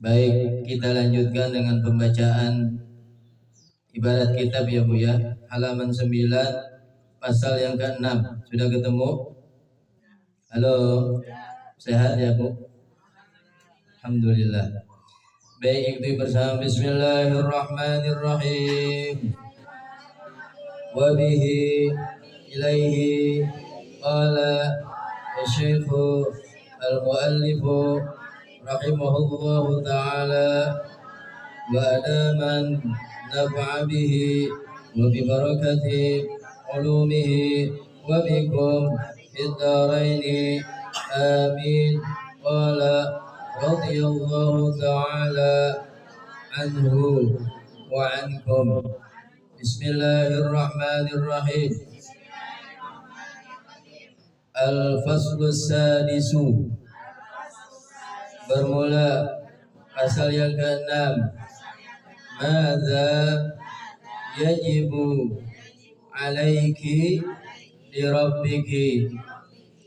Baik, kita lanjutkan dengan pembacaan ibarat kitab ya Bu ya. Halaman 9 pasal yang ke-6. Sudah ketemu? Halo. Sehat ya Bu? Alhamdulillah. Baik, ikuti bersama Bismillahirrahmanirrahim. Wa bihi ilaihi qala Syekh al-muallifu rahimahullahu ta'ala wa adaman naf'a bihi wa bi barakati ulumihi wa bikum fid dharaini amin. Qala radhiyallahu ta'ala anhu wa ankum. Bismillahirrahmanirrahim. Al-faslu sadisu, bermula pasal yang ke-6. Madza yajibu alaiki li rabbiki,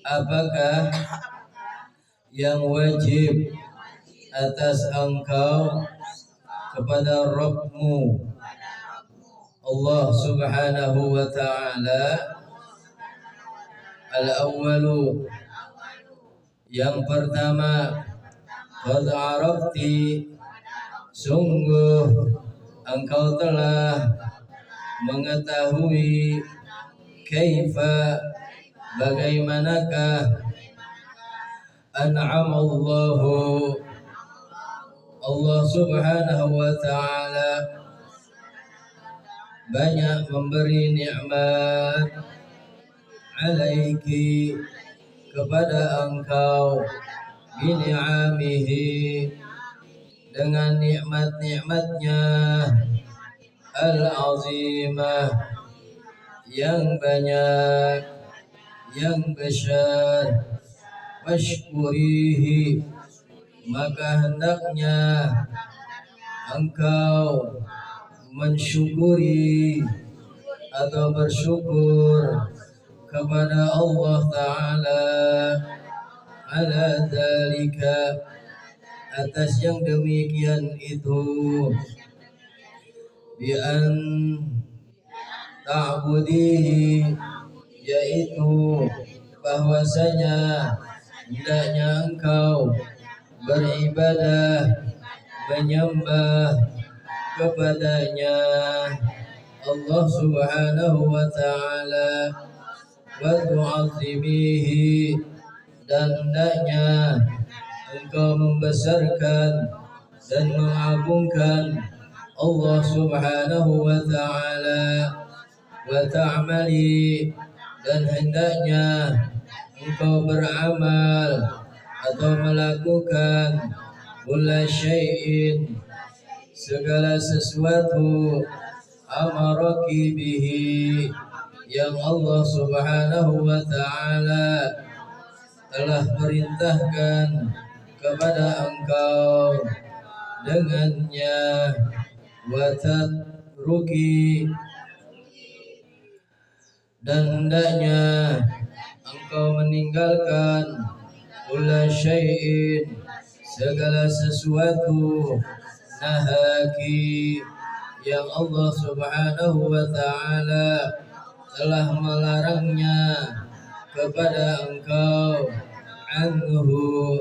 apakah yang wajib atas engkau kepada Rabbmu Allah subhanahu wa ta'ala. Al-awwalu, yang pertama, qad arafti, sungguh engkau telah mengetahui, kaifa, bagaimanakah, an'amallahu, Allah subhanahu wa ta'ala banyak memberi nikmat, alaiki, kepada engkau, bini'amihi, dengan nikmat-nikmatnya, al-azimah, yang banyak, yang besar, washkurihi, maka hendaknya engkau mensyukuri atau bersyukur kepada Allah Ta'ala, ala dzalika, atas yang demikian itu, bi an ta'budihi, yaitu bahwasanya hendaknya engkau beribadah, menyembah kepadanya Allah subhanahu wa ta'ala, wa tu'azimihi, dan hendaknya engkau membesarkan dan mengagungkan Allah subhanahu wa ta'ala, wa ta'amali, dan hendaknya engkau beramal atau melakukan kulla syai'in, segala sesuatu, amaraki bihi, yang Allah subhanahu wa ta'ala telah perintahkan kepada engkau dengannya, wa tatruki, dan hendaknya engkau meninggalkan kulla syai'in, segala sesuatu, nahaki, yang Allah subhanahu wa ta'ala telah melarangnya kepada engkau, anhu,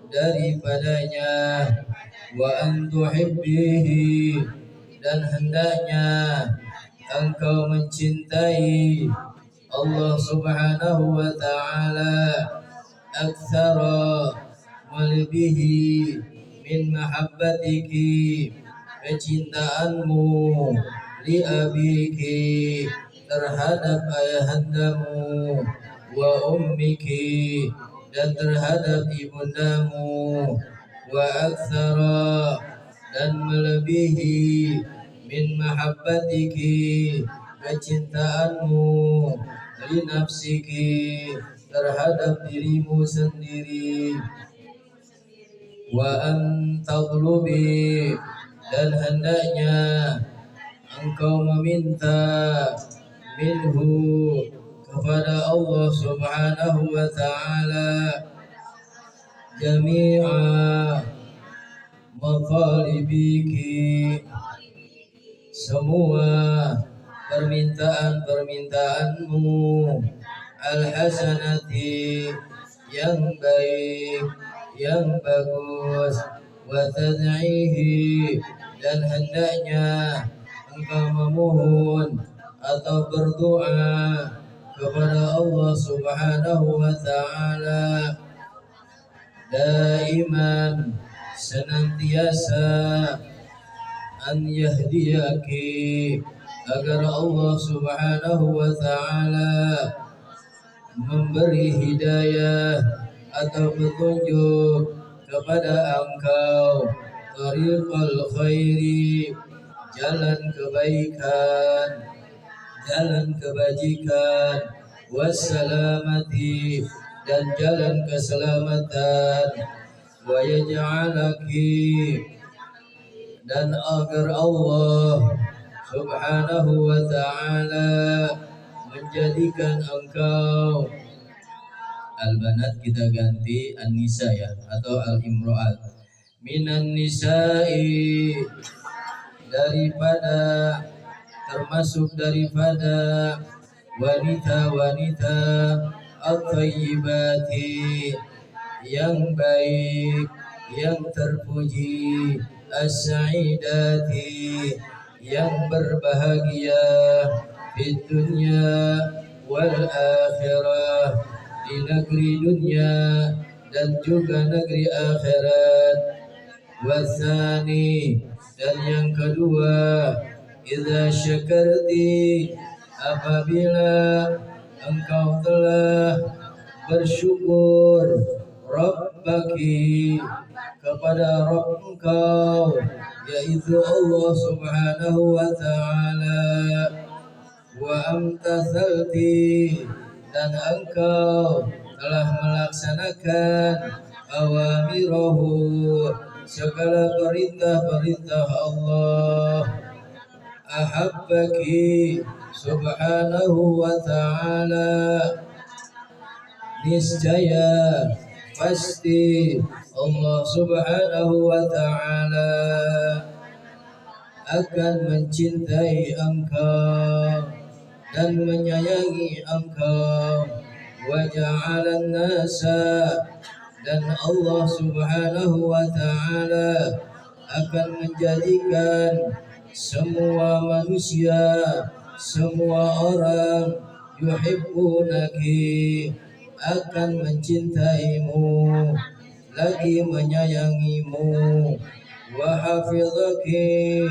daripadanya, wa antuhibbihi, dan hendaknya engkau mencintai Allah subhanahu wa ta'ala, aktsara, melebihi, min mahabbatiki, kecintaanmu, li abiki, terhadap ayahandamu, wa ummiki, dan terhadap ibundamu, wa aktsara, dan melebihi, min mahabbatiki, kecintaanmu, li nafsiki, terhadap dirimu sendiri, wa antaglubi, dan hendaknya engkau meminta, minhu, kepada Allah subhanahu wa ta'ala, jami'a matalibiki, semua permintaan-permintaanmu, al-hasanati, yang baik, yang bagus, wa tad'ihi, dan hendaknya engkau memohon atau berdoa kepada Allah Subhanahu wa taala daiman, senantiasa, an yahdiyaki, agar Allah Subhanahu wa taala memberi hidayah atau petunjuk kepada engkau, tariqal khairi, jalan kebaikan, jalan kebajikan, wassalamati, dan jalan keselamatan, wa yaj'alaki, dan agar Allah Subhanahu wa ta'ala menjadikan engkau, al-banat kita ganti an-nisa ya, atau al-imro'at, minan nisa'i, daripada, termasuk daripada wanita-wanita at-tayyibati, yang baik, yang terpuji, as-sa'idati, yang berbahagia, di dunia wal akhirah, di negeri dunia dan juga negeri akhirat. Wasani, dan yang kedua, idza syakarti, apabila engkau telah bersyukur, Rabbaki, kepada Rabb engkau, yaitu Allah Subhanahu wa ta'ala, wa amtathalti, dan engkau telah melaksanakan awamirahu, segala perintah-perintah Allah, ahabbaki Subhanahu wa ta'ala, niscaya, pasti Allah Subhanahu wa ta'ala akan mencintai engkau dan menyayangi engkau. Wa ja'alan nasa, dan Allah Subhanahu wa ta'ala akan menjadikan semua manusia, semua orang, yuhibbunaki, akan mencintaimu, lagi menyayangimu, wa hafizaki,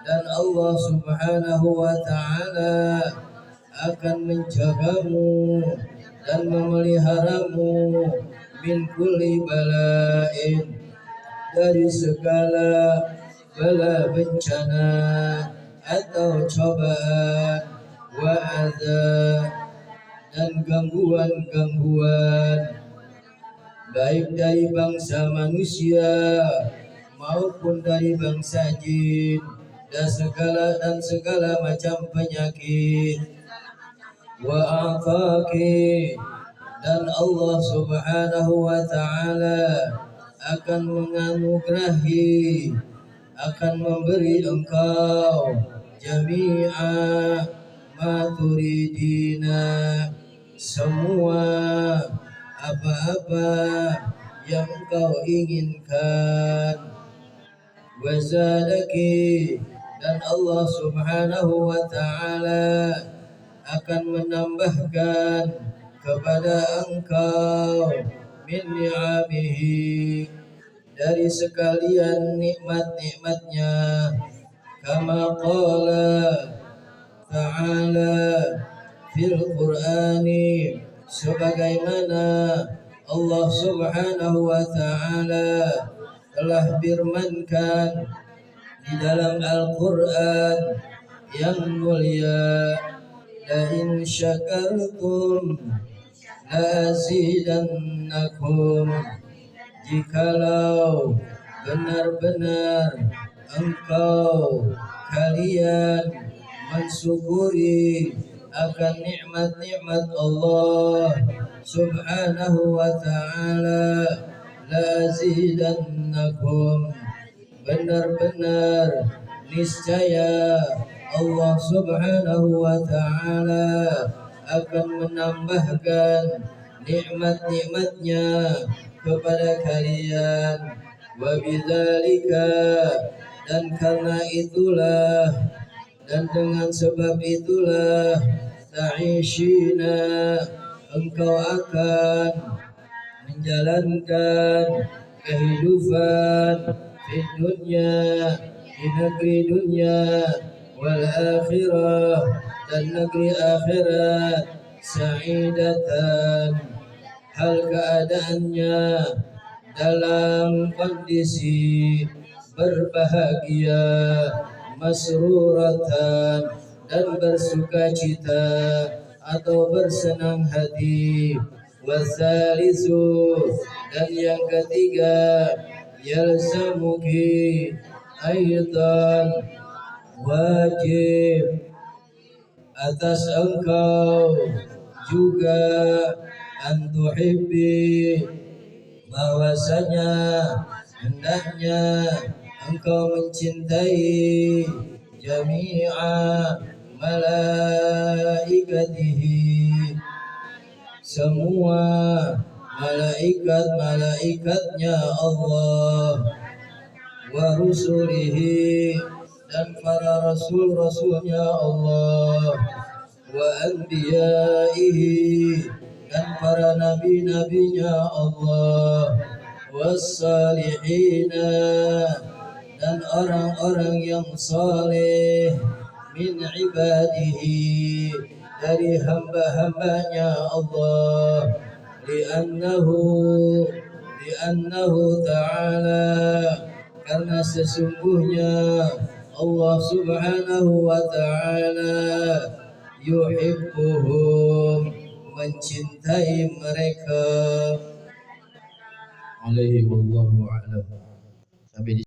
dan Allah Subhanahu wa ta'ala akan menjagamu dan memeliharamu, min kulli bala'in, dari segala bala bencana atau cobaan, wa adza, dan gangguan-gangguan, baik dari bangsa manusia maupun dari bangsa jin, dan segala macam penyakit. Wa a'taki, dan Allah Subhanahu wa ta'ala akan menganugerahi, akan memberi engkau jami'a ma turidina, semua apa-apa yang engkau inginkan. Wazadaki, dan Allah Subhanahu wa ta'ala akan menambahkan kepada engkau min ni'amihi, dari sekalian nikmat-nikmatnya, kama qala ta'ala fil Qur'ani, sebagaimana Allah Subhanahu wa ta'ala telah firmankan di dalam Al-Qur'an yang mulia, la in syakartum la azidannakum, jikalau benar-benar engkau, kalian mensyukuri akan nikmat-nikmat Allah Subhanahu wa ta'ala, la azidannakum, benar-benar niscaya Allah Subhanahu wa ta'ala akan menambahkan nikmat-nikmatnya kepada kalian. Wa bidzalika, dan karena itulah dan dengan sebab itulah ta'ishina, engkau akan menjalankan kehidupan di dunia, di negeri dunia, wal akhirah, dan negeri akhirat, sa'idatan, hal keadaannya dalam kondisi berbahagia, masruratan, dan bersukacita atau bersenang hati. Wasalisu, dan yang ketiga, yalzamuki aidan, wajib atas engkau juga antuhibbi, bahwasanya hendaknya engkau mencintai jami'a malaikatihi, semua malaikat-malaikatnya Allah, wa rusulihi, dan para rasul-rasulnya Allah, wa anbiyaihi, dan para nabi-nabinya Allah, wassalihina, dan orang-orang yang saleh, min ibadihi, dari hamba-hambanya Allah, li'annahu ta'ala, karena sesungguhnya Allah Subhanahu wa ta'ala yuhibbuhum, mencintai mereka. Alaihi wallahu a'lam. Sampai di